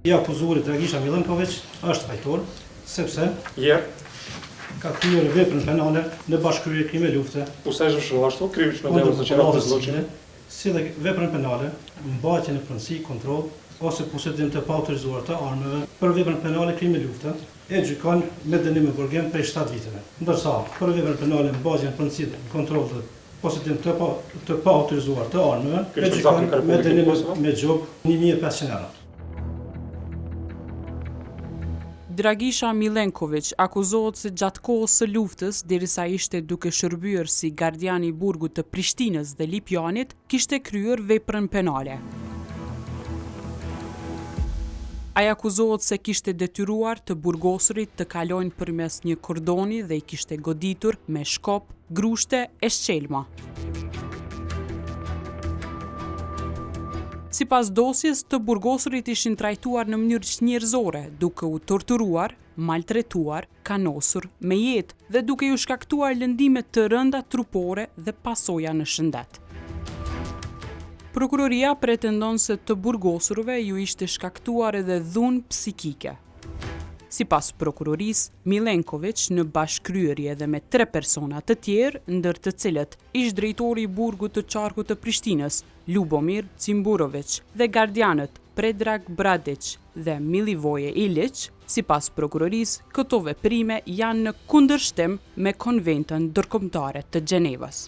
I akuzuari Dragisha Milenković është fajtor, sepse ka kryer veprën penale në bashkëkryer krime lufte. Ustajesz ashtu, kryjesz medalën za qerat të zločine, si dhe veprën penale, mbajtje në pronësi, kontroll ose posedim të paautorizuar të armëve për veprën penale krime lufte, e gjykon me dënim me burgim prej 7 viteve. Ndërsa për veprën penale mbajtje në pronësi, kontroll të posedim të paautorizuar të armëve, e gjykon me dënim me gjop 1500 euro. Dragisha Milenković akuzohet se gjatë kohës së luftës, derisa ishte duke shërbyer si gardian I burgut të Prishtinës dhe Lipjanit, kishte kryer veprën penale. Ai akuzohet se kishte detyruar të burgosurit të kalojnë përmes një kordoni dhe I kishte goditur me shkop, grushte e shqelma. Sipas dosjes, të burgosurit ishin trajtuar në mënyrë njerëzore, duke u torturuar, maltretuar, kanosur me jetë dhe duke ju shkaktuar lëndime të rënda trupore dhe pasoja në shëndet. Prokuroria pretendon se të burgosurve ju ishte shkaktuar edhe dhunë psikike. Sipas prokurorisë, Milenković në bashkëkryerje edhe me 3 persona të tjerë, ndër të cilët ish drejtori I burgut të qarkut të Prishtinës, Lubomir Cimburović dhe gardianët Predrag Bradić dhe Milivoje Ilić, sipas prokurorisë, këto veprime janë në kundërshtim me Konventën Ndërkombëtare të Gjenevës.